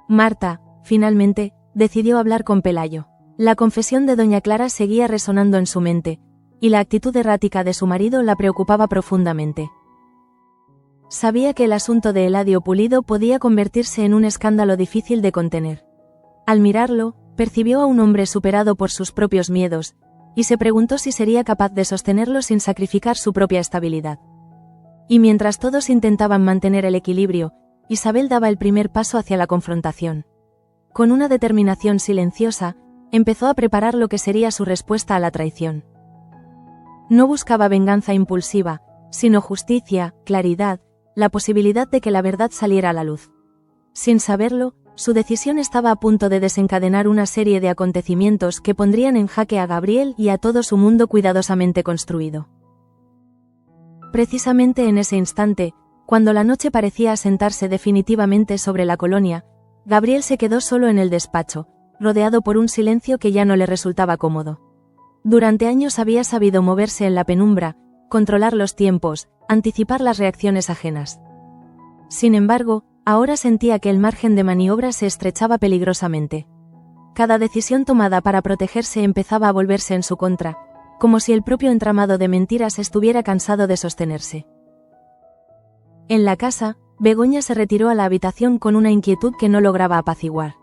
Marta, finalmente, decidió hablar con Pelayo. La confesión de doña Clara seguía resonando en su mente, y la actitud errática de su marido la preocupaba profundamente. Sabía que el asunto de Eladio Pulido podía convertirse en un escándalo difícil de contener. Al mirarlo, percibió a un hombre superado por sus propios miedos, y se preguntó si sería capaz de sostenerlo sin sacrificar su propia estabilidad. Y mientras todos intentaban mantener el equilibrio, Isabel daba el primer paso hacia la confrontación. Con una determinación silenciosa, empezó a preparar lo que sería su respuesta a la traición. No buscaba venganza impulsiva, sino justicia, claridad, la posibilidad de que la verdad saliera a la luz. Sin saberlo, su decisión estaba a punto de desencadenar una serie de acontecimientos que pondrían en jaque a Gabriel y a todo su mundo cuidadosamente construido. Precisamente en ese instante, cuando la noche parecía asentarse definitivamente sobre la colonia, Gabriel se quedó solo en el despacho, rodeado por un silencio que ya no le resultaba cómodo. Durante años había sabido moverse en la penumbra, controlar los tiempos, anticipar las reacciones ajenas. Sin embargo, ahora sentía que el margen de maniobra se estrechaba peligrosamente. Cada decisión tomada para protegerse empezaba a volverse en su contra, como si el propio entramado de mentiras estuviera cansado de sostenerse. En la casa, Begoña se retiró a la habitación con una inquietud que no lograba apaciguar.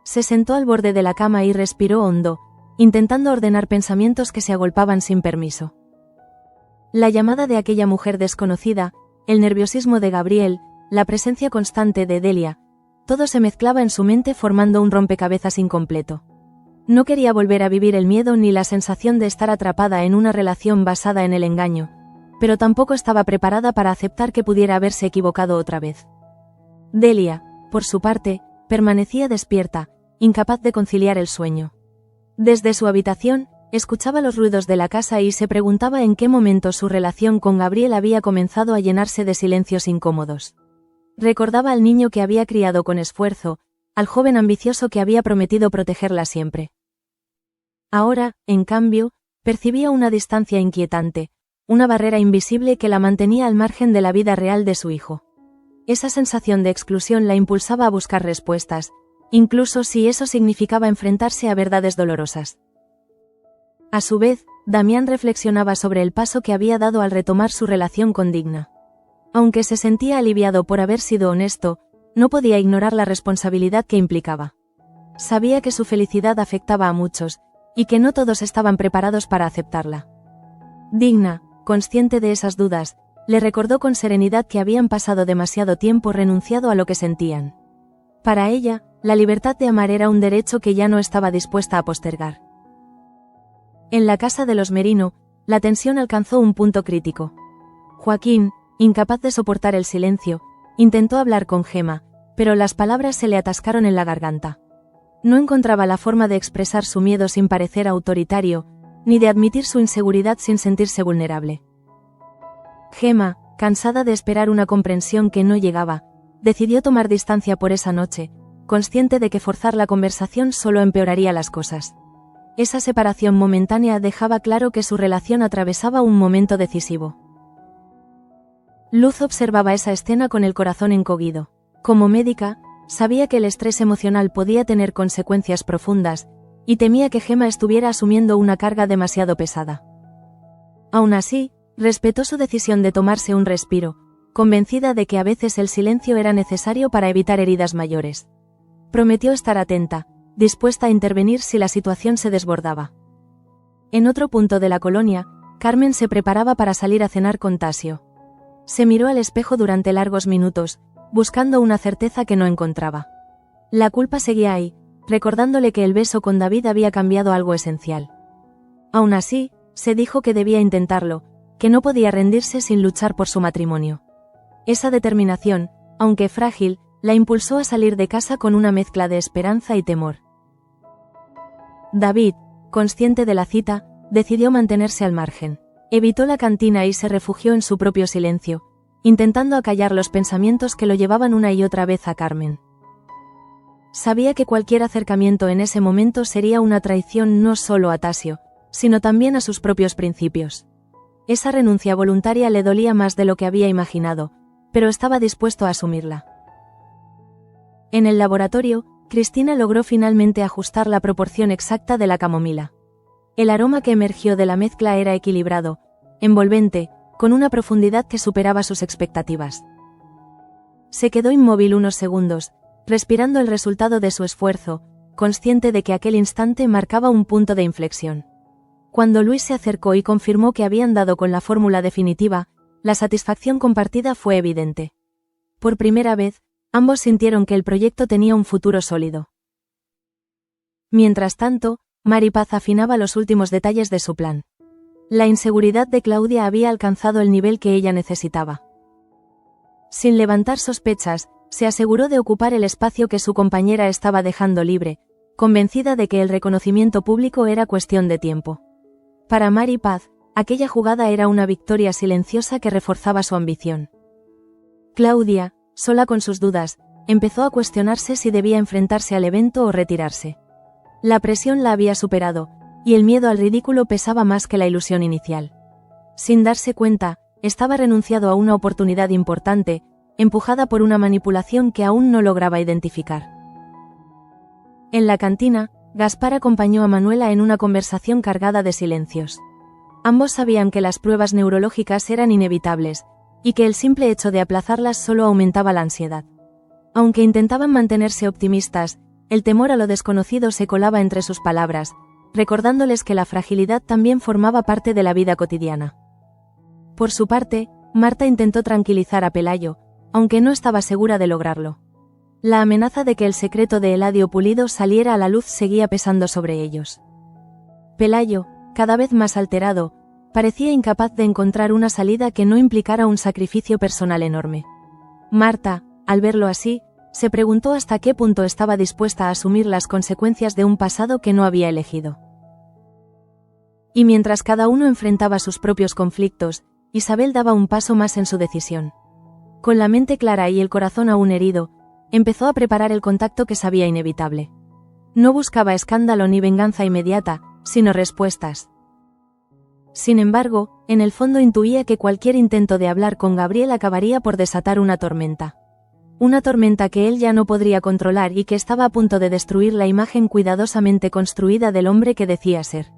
Se sentó al borde de la cama y respiró hondo, intentando ordenar pensamientos que se agolpaban sin permiso. La llamada de aquella mujer desconocida, el nerviosismo de Gabriel, la presencia constante de Delia, todo se mezclaba en su mente formando un rompecabezas incompleto. No quería volver a vivir el miedo ni la sensación de estar atrapada en una relación basada en el engaño, pero tampoco estaba preparada para aceptar que pudiera haberse equivocado otra vez. Delia, por su parte, permanecía despierta, incapaz de conciliar el sueño. Desde su habitación, Escuchaba los ruidos de la casa y se preguntaba en qué momento su relación con Gabriel había comenzado a llenarse de silencios incómodos. Recordaba al niño que había criado con esfuerzo, al joven ambicioso que había prometido protegerla siempre. Ahora, en cambio, percibía una distancia inquietante, una barrera invisible que la mantenía al margen de la vida real de su hijo. Esa sensación de exclusión la impulsaba a buscar respuestas, incluso si eso significaba enfrentarse a verdades dolorosas. A su vez, Damián reflexionaba sobre el paso que había dado al retomar su relación con Digna. Aunque se sentía aliviado por haber sido honesto, no podía ignorar la responsabilidad que implicaba. Sabía que su felicidad afectaba a muchos, y que no todos estaban preparados para aceptarla. Digna, consciente de esas dudas, le recordó con serenidad que habían pasado demasiado tiempo renunciado a lo que sentían. Para ella, la libertad de amar era un derecho que ya no estaba dispuesta a postergar. En la casa de los Merino, la tensión alcanzó un punto crítico. Joaquín, incapaz de soportar el silencio, intentó hablar con Gemma, pero las palabras se le atascaron en la garganta. No encontraba la forma de expresar su miedo sin parecer autoritario, ni de admitir su inseguridad sin sentirse vulnerable. Gemma, cansada de esperar una comprensión que no llegaba, decidió tomar distancia por esa noche, consciente de que forzar la conversación solo empeoraría las cosas. Esa separación momentánea dejaba claro que su relación atravesaba un momento decisivo. Luz observaba esa escena con el corazón encogido. Como médica, sabía que el estrés emocional podía tener consecuencias profundas, y temía que Gemma estuviera asumiendo una carga demasiado pesada. Aún así, respetó su decisión de tomarse un respiro, convencida de que a veces el silencio era necesario para evitar heridas mayores. Prometió estar atenta, dispuesta a intervenir si la situación se desbordaba. En otro punto de la colonia, Carmen se preparaba para salir a cenar con Tasio. Se miró al espejo durante largos minutos, buscando una certeza que no encontraba. La culpa seguía ahí, recordándole que el beso con David había cambiado algo esencial. Aún así, se dijo que debía intentarlo, que no podía rendirse sin luchar por su matrimonio. Esa determinación, aunque frágil, la impulsó a salir de casa con una mezcla de esperanza y temor. David, consciente de la cita, decidió mantenerse al margen. Evitó la cantina y se refugió en su propio silencio, intentando acallar los pensamientos que lo llevaban una y otra vez a Carmen. Sabía que cualquier acercamiento en ese momento sería una traición no solo a Tasio, sino también a sus propios principios. Esa renuncia voluntaria le dolía más de lo que había imaginado, pero estaba dispuesto a asumirla. En el laboratorio, Cristina logró finalmente ajustar la proporción exacta de la camomila. El aroma que emergió de la mezcla era equilibrado, envolvente, con una profundidad que superaba sus expectativas. Se quedó inmóvil unos segundos, respirando el resultado de su esfuerzo, consciente de que aquel instante marcaba un punto de inflexión. Cuando Luis se acercó y confirmó que habían dado con la fórmula definitiva, la satisfacción compartida fue evidente. Por primera vez, ambos sintieron que el proyecto tenía un futuro sólido. Mientras tanto, Maripaz afinaba los últimos detalles de su plan. La inseguridad de Claudia había alcanzado el nivel que ella necesitaba. Sin levantar sospechas, se aseguró de ocupar el espacio que su compañera estaba dejando libre, convencida de que el reconocimiento público era cuestión de tiempo. Para Maripaz, aquella jugada era una victoria silenciosa que reforzaba su ambición. Claudia, sola con sus dudas, empezó a cuestionarse si debía enfrentarse al evento o retirarse. La presión la había superado, y el miedo al ridículo pesaba más que la ilusión inicial. Sin darse cuenta, estaba renunciado a una oportunidad importante, empujada por una manipulación que aún no lograba identificar. En la cantina, Gaspar acompañó a Manuela en una conversación cargada de silencios. Ambos sabían que las pruebas neurológicas eran inevitables, y que el simple hecho de aplazarlas solo aumentaba la ansiedad. Aunque intentaban mantenerse optimistas, el temor a lo desconocido se colaba entre sus palabras, recordándoles que la fragilidad también formaba parte de la vida cotidiana. Por su parte, Marta intentó tranquilizar a Pelayo, aunque no estaba segura de lograrlo. La amenaza de que el secreto de Eladio Pulido saliera a la luz seguía pesando sobre ellos. Pelayo, cada vez más alterado, parecía incapaz de encontrar una salida que no implicara un sacrificio personal enorme. Marta, al verlo así, se preguntó hasta qué punto estaba dispuesta a asumir las consecuencias de un pasado que no había elegido. Y mientras cada uno enfrentaba sus propios conflictos, Isabel daba un paso más en su decisión. Con la mente clara y el corazón aún herido, empezó a preparar el contacto que sabía inevitable. No buscaba escándalo ni venganza inmediata, sino respuestas. Sin embargo, en el fondo intuía que cualquier intento de hablar con Gabriel acabaría por desatar una tormenta. Una tormenta que él ya no podría controlar y que estaba a punto de destruir la imagen cuidadosamente construida del hombre que decía ser.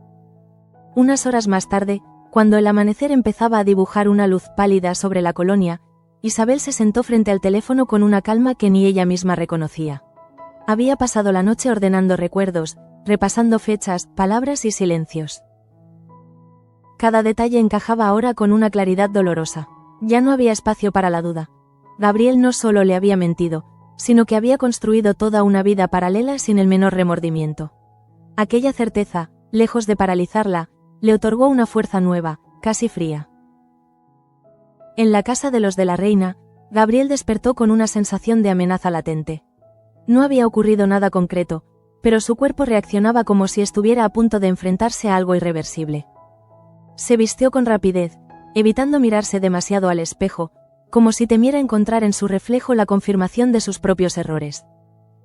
Unas horas más tarde, cuando el amanecer empezaba a dibujar una luz pálida sobre la colonia, Isabel se sentó frente al teléfono con una calma que ni ella misma reconocía. Había pasado la noche ordenando recuerdos, repasando fechas, palabras y silencios. Cada detalle encajaba ahora con una claridad dolorosa. Ya no había espacio para la duda. Gabriel no solo le había mentido, sino que había construido toda una vida paralela sin el menor remordimiento. Aquella certeza, lejos de paralizarla, le otorgó una fuerza nueva, casi fría. En la casa de los de la reina, Gabriel despertó con una sensación de amenaza latente. No había ocurrido nada concreto, pero su cuerpo reaccionaba como si estuviera a punto de enfrentarse a algo irreversible. Se vistió con rapidez, evitando mirarse demasiado al espejo, como si temiera encontrar en su reflejo la confirmación de sus propios errores.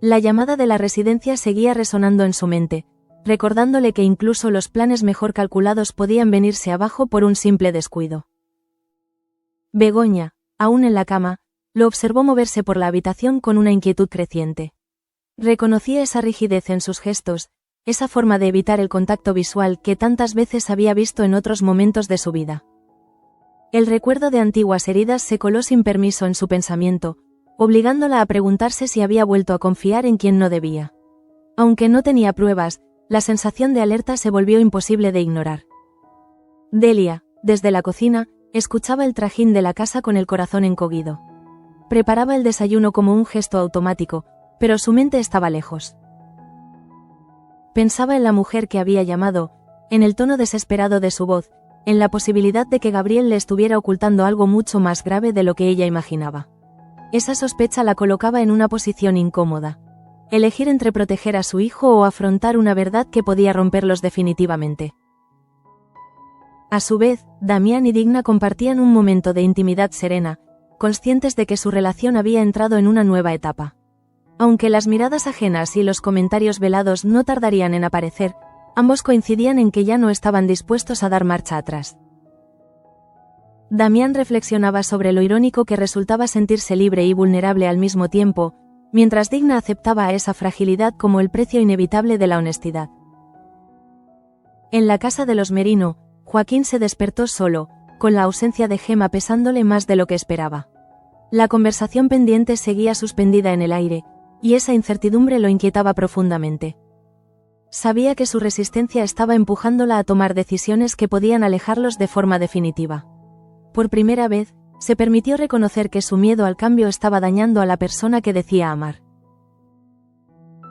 La llamada de la residencia seguía resonando en su mente, recordándole que incluso los planes mejor calculados podían venirse abajo por un simple descuido. Begoña, aún en la cama, lo observó moverse por la habitación con una inquietud creciente. Reconocía esa rigidez en sus gestos, esa forma de evitar el contacto visual que tantas veces había visto en otros momentos de su vida. El recuerdo de antiguas heridas se coló sin permiso en su pensamiento, obligándola a preguntarse si había vuelto a confiar en quien no debía. Aunque no tenía pruebas, la sensación de alerta se volvió imposible de ignorar. Delia, desde la cocina, escuchaba el trajín de la casa con el corazón encogido. Preparaba el desayuno como un gesto automático, pero su mente estaba lejos. Pensaba en la mujer que había llamado, en el tono desesperado de su voz, en la posibilidad de que Gabriel le estuviera ocultando algo mucho más grave de lo que ella imaginaba. Esa sospecha la colocaba en una posición incómoda. Elegir entre proteger a su hijo o afrontar una verdad que podía romperlos definitivamente. A su vez, Damián y Digna compartían un momento de intimidad serena, conscientes de que su relación había entrado en una nueva etapa. Aunque las miradas ajenas y los comentarios velados no tardarían en aparecer, ambos coincidían en que ya no estaban dispuestos a dar marcha atrás. Damián reflexionaba sobre lo irónico que resultaba sentirse libre y vulnerable al mismo tiempo, mientras Digna aceptaba a esa fragilidad como el precio inevitable de la honestidad. En la casa de los Merino, Joaquín se despertó solo, con la ausencia de Gemma pesándole más de lo que esperaba. La conversación pendiente seguía suspendida en el aire, y esa incertidumbre lo inquietaba profundamente. Sabía que su resistencia estaba empujándola a tomar decisiones que podían alejarlos de forma definitiva. Por primera vez, se permitió reconocer que su miedo al cambio estaba dañando a la persona que decía amar.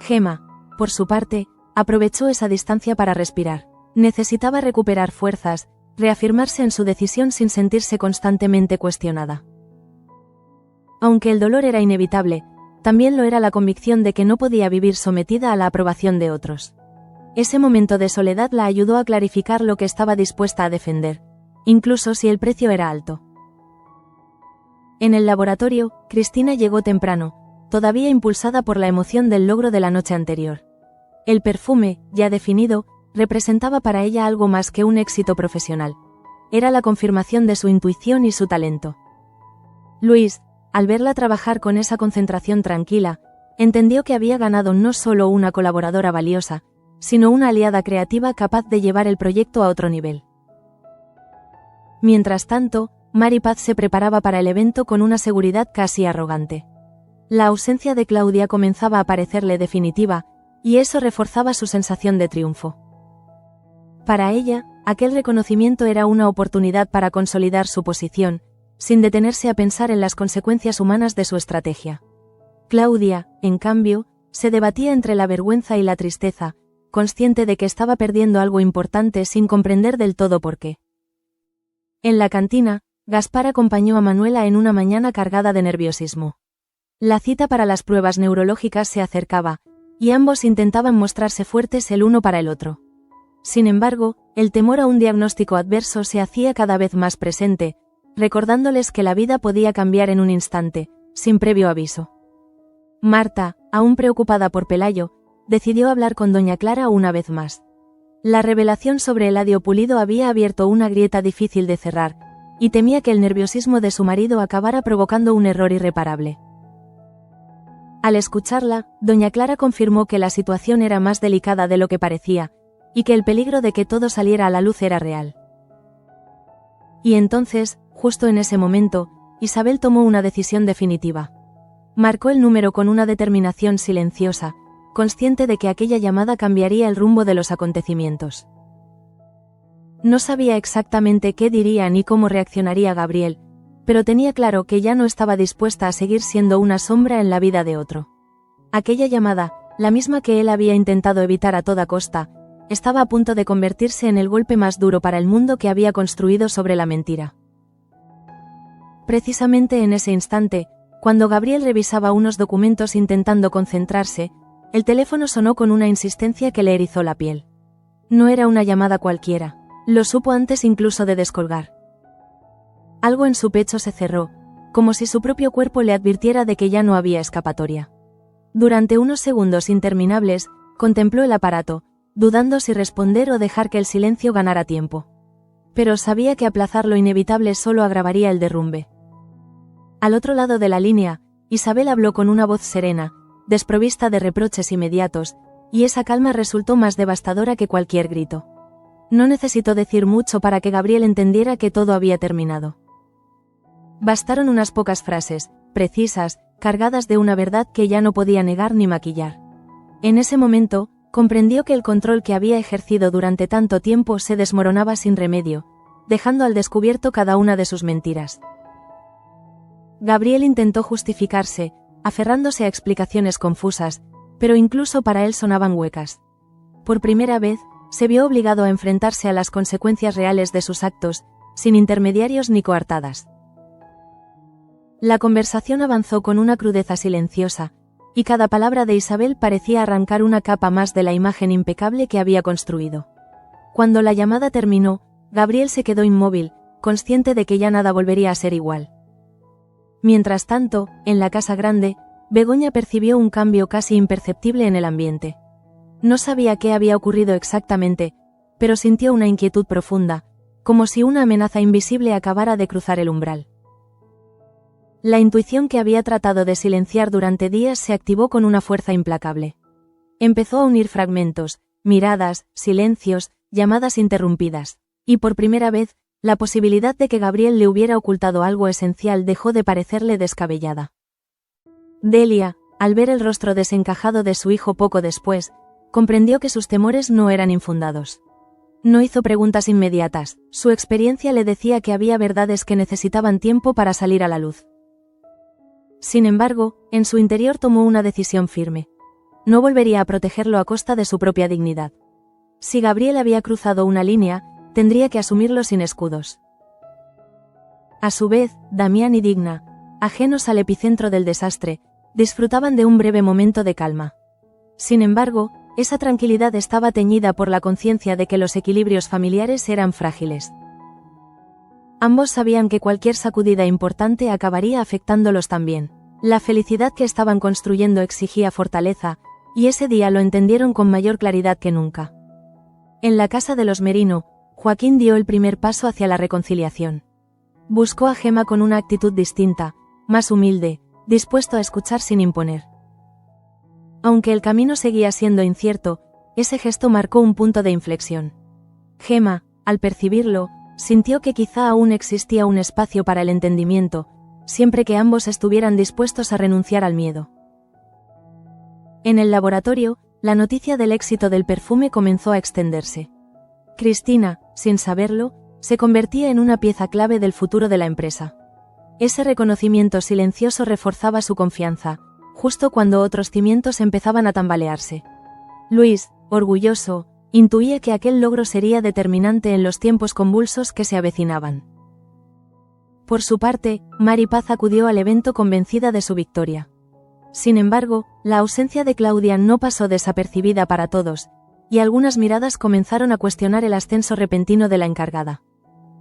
Gemma, por su parte, aprovechó esa distancia para respirar. Necesitaba recuperar fuerzas, reafirmarse en su decisión sin sentirse constantemente cuestionada. Aunque el dolor era inevitable, también lo era la convicción de que no podía vivir sometida a la aprobación de otros. Ese momento de soledad la ayudó a clarificar lo que estaba dispuesta a defender, incluso si el precio era alto. En el laboratorio, Cristina llegó temprano, todavía impulsada por la emoción del logro de la noche anterior. El perfume, ya definido, representaba para ella algo más que un éxito profesional. Era la confirmación de su intuición y su talento. Luis, al verla trabajar con esa concentración tranquila, entendió que había ganado no solo una colaboradora valiosa, sino una aliada creativa capaz de llevar el proyecto a otro nivel. Mientras tanto, Mari Paz se preparaba para el evento con una seguridad casi arrogante. La ausencia de Claudia comenzaba a parecerle definitiva, y eso reforzaba su sensación de triunfo. Para ella, aquel reconocimiento era una oportunidad para consolidar su posición, sin detenerse a pensar en las consecuencias humanas de su estrategia. Claudia, en cambio, se debatía entre la vergüenza y la tristeza, consciente de que estaba perdiendo algo importante sin comprender del todo por qué. En la cantina, Gaspar acompañó a Manuela en una mañana cargada de nerviosismo. La cita para las pruebas neurológicas se acercaba, y ambos intentaban mostrarse fuertes el uno para el otro. Sin embargo, el temor a un diagnóstico adverso se hacía cada vez más presente, recordándoles que la vida podía cambiar en un instante, sin previo aviso. Marta, aún preocupada por Pelayo, decidió hablar con doña Clara una vez más. La revelación sobre Eladio Pulido había abierto una grieta difícil de cerrar, y temía que el nerviosismo de su marido acabara provocando un error irreparable. Al escucharla, doña Clara confirmó que la situación era más delicada de lo que parecía, y que el peligro de que todo saliera a la luz era real. Y entonces, justo en ese momento, Isabel tomó una decisión definitiva. Marcó el número con una determinación silenciosa, consciente de que aquella llamada cambiaría el rumbo de los acontecimientos. No sabía exactamente qué diría ni cómo reaccionaría Gabriel, pero tenía claro que ya no estaba dispuesta a seguir siendo una sombra en la vida de otro. Aquella llamada, la misma que él había intentado evitar a toda costa, estaba a punto de convertirse en el golpe más duro para el mundo que había construido sobre la mentira. Precisamente en ese instante, cuando Gabriel revisaba unos documentos intentando concentrarse, el teléfono sonó con una insistencia que le erizó la piel. No era una llamada cualquiera, lo supo antes incluso de descolgar. Algo en su pecho se cerró, como si su propio cuerpo le advirtiera de que ya no había escapatoria. Durante unos segundos interminables, contempló el aparato, dudando si responder o dejar que el silencio ganara tiempo. Pero sabía que aplazar lo inevitable solo agravaría el derrumbe. Al otro lado de la línea, Isabel habló con una voz serena, desprovista de reproches inmediatos, y esa calma resultó más devastadora que cualquier grito. No necesitó decir mucho para que Gabriel entendiera que todo había terminado. Bastaron unas pocas frases, precisas, cargadas de una verdad que ya no podía negar ni maquillar. En ese momento, comprendió que el control que había ejercido durante tanto tiempo se desmoronaba sin remedio, dejando al descubierto cada una de sus mentiras. Gabriel intentó justificarse, aferrándose a explicaciones confusas, pero incluso para él sonaban huecas. Por primera vez, se vio obligado a enfrentarse a las consecuencias reales de sus actos, sin intermediarios ni coartadas. La conversación avanzó con una crudeza silenciosa, y cada palabra de Isabel parecía arrancar una capa más de la imagen impecable que había construido. Cuando la llamada terminó, Gabriel se quedó inmóvil, consciente de que ya nada volvería a ser igual. Mientras tanto, en la casa grande, Begoña percibió un cambio casi imperceptible en el ambiente. No sabía qué había ocurrido exactamente, pero sintió una inquietud profunda, como si una amenaza invisible acabara de cruzar el umbral. La intuición que había tratado de silenciar durante días se activó con una fuerza implacable. Empezó a unir fragmentos, miradas, silencios, llamadas interrumpidas, y por primera vez, la posibilidad de que Gabriel le hubiera ocultado algo esencial dejó de parecerle descabellada. Delia, al ver el rostro desencajado de su hijo poco después, comprendió que sus temores no eran infundados. No hizo preguntas inmediatas, su experiencia le decía que había verdades que necesitaban tiempo para salir a la luz. Sin embargo, en su interior tomó una decisión firme. No volvería a protegerlo a costa de su propia dignidad. Si Gabriel había cruzado una línea, tendría que asumirlo sin escudos. A su vez, Damián y Digna, ajenos al epicentro del desastre, disfrutaban de un breve momento de calma. Sin embargo, esa tranquilidad estaba teñida por la conciencia de que los equilibrios familiares eran frágiles. Ambos sabían que cualquier sacudida importante acabaría afectándolos también. La felicidad que estaban construyendo exigía fortaleza, y ese día lo entendieron con mayor claridad que nunca. En la casa de los Merino, Joaquín dio el primer paso hacia la reconciliación. Buscó a Gemma con una actitud distinta, más humilde, dispuesto a escuchar sin imponer. Aunque el camino seguía siendo incierto, ese gesto marcó un punto de inflexión. Gemma, al percibirlo, sintió que quizá aún existía un espacio para el entendimiento, siempre que ambos estuvieran dispuestos a renunciar al miedo. En el laboratorio, la noticia del éxito del perfume comenzó a extenderse. Cristina, sin saberlo, se convertía en una pieza clave del futuro de la empresa. Ese reconocimiento silencioso reforzaba su confianza, justo cuando otros cimientos empezaban a tambalearse. Luis, orgulloso, intuía que aquel logro sería determinante en los tiempos convulsos que se avecinaban. Por su parte, Mari Paz acudió al evento convencida de su victoria. Sin embargo, la ausencia de Claudia no pasó desapercibida para todos, y algunas miradas comenzaron a cuestionar el ascenso repentino de la encargada.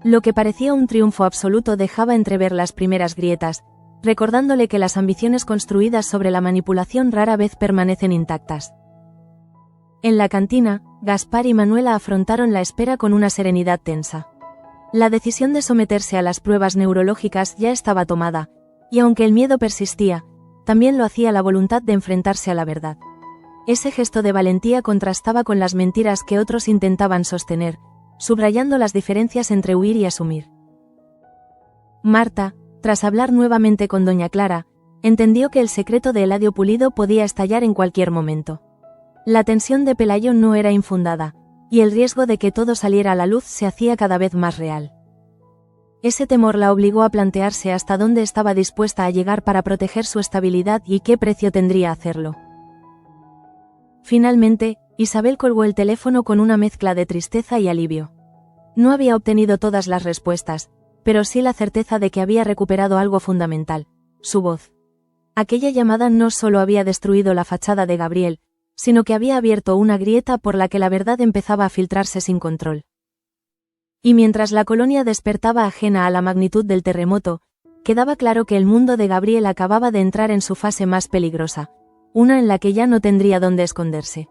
Lo que parecía un triunfo absoluto dejaba entrever las primeras grietas, recordándole que las ambiciones construidas sobre la manipulación rara vez permanecen intactas. En la cantina, Gaspar y Manuela afrontaron la espera con una serenidad tensa. La decisión de someterse a las pruebas neurológicas ya estaba tomada, y aunque el miedo persistía, también lo hacía la voluntad de enfrentarse a la verdad. Ese gesto de valentía contrastaba con las mentiras que otros intentaban sostener, subrayando las diferencias entre huir y asumir. Marta, tras hablar nuevamente con doña Clara, entendió que el secreto de Eladio Pulido podía estallar en cualquier momento. La tensión de Pelayo no era infundada, y el riesgo de que todo saliera a la luz se hacía cada vez más real. Ese temor la obligó a plantearse hasta dónde estaba dispuesta a llegar para proteger su estabilidad y qué precio tendría hacerlo. Finalmente, Isabel colgó el teléfono con una mezcla de tristeza y alivio. No había obtenido todas las respuestas, pero sí la certeza de que había recuperado algo fundamental: su voz. Aquella llamada no solo había destruido la fachada de Gabriel, sino que había abierto una grieta por la que la verdad empezaba a filtrarse sin control. Y mientras la colonia despertaba ajena a la magnitud del terremoto, quedaba claro que el mundo de Gabriel acababa de entrar en su fase más peligrosa, una en la que ya no tendría dónde esconderse.